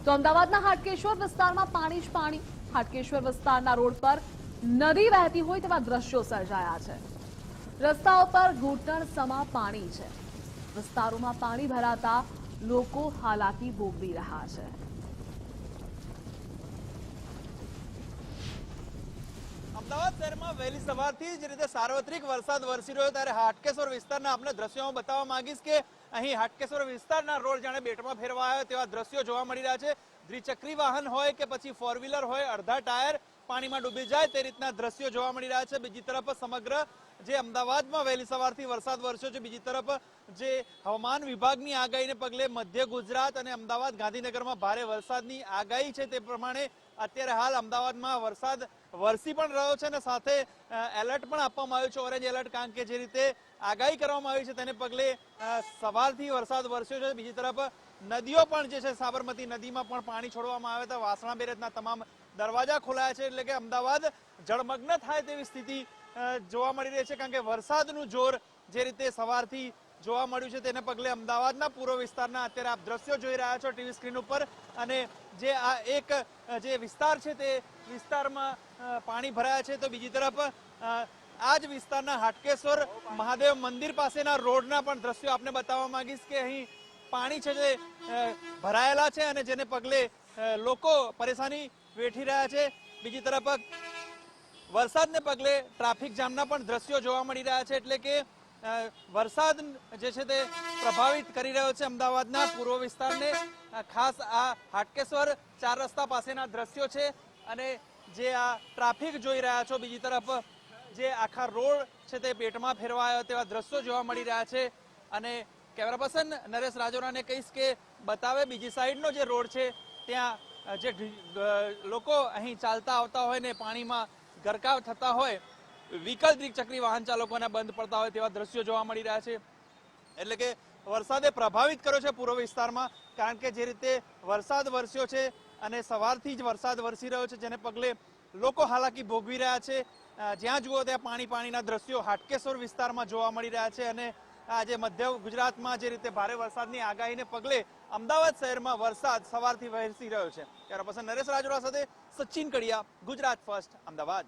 તો અમદાવાદના હાટકેશ્વર વિસ્તારમાં પાણી જ પાણી। હાટકેશ્વર વિસ્તારના રોડ પર નદી વહેતી હોય તેવા દ્રશ્યો સર્જાયા છે। રસ્તાઓ પર ઘૂંટણ સમા પાણી છે। વિસ્તારોમાં પાણી ભરાતા લોકો હાલાકી ભોગવી રહ્યા છે। અમદાવાદ શહેરમાં વહેલી સવારથી જ રીતે સાર્વત્રિક વરસાદ વરસી રહ્યો ત્યારે હાટકેશ્વર વિસ્તારના આપણે દ્રશ્યો બતાવવા માંગીશ કે અહીં હાટકેશ્વર વિસ્તારના રોડ જાણે બેટમાં ફેરવાયા તેવા દ્રશ્યો જોવા મળી રહ્યા છે। દ્વિચક્રી વાહન હોય કે પછી ફોર વ્હીલર હોય, અડધા ટાયર પાણીમાં ડૂબી જાય તે રીતના દ્રશ્યો જોવા મળી રહ્યા છે। બીજી તરફ સમગ્ર જે અમદાવાદમાં વહેલી સવારથી વરસાદ વરસ્યો છે, બીજી તરફ જે હવામાન વિભાગની આગાહીને પગલે મધ્ય ગુજરાત અને અમદાવાદ ગાંધીનગરમાં ભારે વરસાદની આગાહી છે તે પ્રમાણે અત્યારે હાલ અમદાવાદમાં વરસાદ વરસી પણ રહ્યો છે અને સાથે એલર્ટ પણ આપવામાં આવ્યું છે, ઓરેન્જ એલર્ટ, કારણ કે જે રીતે આગાહી કરવામાં આવી છે તેને પગલે સવારથી વરસાદ વરસ્યો છે। બીજી તરફ નદીઓ પણ જે છે, સાબરમતી નદીમાં પણ પાણી છોડવામાં આવ્યા હતા। વાસણા બેરેજના તમામ દરવાજા ખોલાયા છે, એટલે કે અમદાવાદ જળમગ્ન થાય તેવી સ્થિતિ જોવા મળી રહી છે, કારણ કે વરસાદનું જોર જે રીતે સવારથી જોવા મળ્યું છે તેને પગલે અમદાવાદના પૂર્વ વિસ્તારના અત્યારે આપ દ્રશ્યો જોઈ રહ્યા છો ટીવી સ્ક્રીન ઉપર। અને જે આ એક જે વિસ્તાર છે તે વિસ્તારમાં પાણી ભરાયા છે, તો બીજી તરફ આ જ વિસ્તારના હાટકેશ્વર મહાદેવ મંદિર પાસેના રોડના પણ દ્રશ્યો આપને બતાવવા માંગીશ કે અહીં પાણી છે જે ભરાયેલા છે અને જેને પગલે લોકો પરેશાની વેઠી રહ્યા છે। બીજી તરફ વરસાદને પગલે ટ્રાફિક જામના પણ દ્રશ્યો જોવા મળી રહ્યા છે, એટલે કે વરસાદ જે છે તે પ્રભાવિત કરી રહ્યો છે અમદાવાદના પૂર્વ વિસ્તારને। ખાસ આ હાટકેશ્વર ચાર રસ્તા પાસેના દ્રશ્યો છે અને જે આ ટ્રાફિક જોઈ રહ્યા છો, બીજી તરફ જે આખા રોડ છે તે પેટમાં ફેરવાયો તેવા દ્રશ્યો જોવા મળી રહ્યા છે। અને કેમેરા પર્સન નરેશ રાજોરાને કહીશ કે બતાવે બીજી સાઈડનો જે રોડ છે ત્યાં જે લોકો અહીં ચાલતા આવતા હોય ને પાણીમાં ગરકાવ થતા હોય, વ્હીકલ દ્વિચક્રી વાહન ચાલકોને બંધ પડતા હોય તેવા દ્રશ્યો જોવા મળી રહ્યા છે। એટલે કે વરસાદે પ્રભાવિત કર્યો છે પૂર્વ વિસ્તારમાં, કારણ કે જે રીતે વરસાદ વરસ્યો છે અને સવારથી જ વરસાદ વરસી રહ્યો છે જેને પગલે લોકો હાલાકી ભોગવી રહ્યા છે। જ્યાં જુઓ ત્યાં પાણીના દ્રશ્યો હાટકેશ્વર વિસ્તારમાં જોવા મળી રહ્યા છે। અને આજે મધ્ય ગુજરાતમાં જે રીતે ભારે વરસાદની આગાહીને પગલે અમદાવાદ શહેરમાં વરસાદ સવારથી વરસી રહ્યો છે। ત્યારે પસંદ નરેશ રાજોરા સાથે સચિન કડિયા, ગુજરાત ફર્સ્ટ, અમદાવાદ।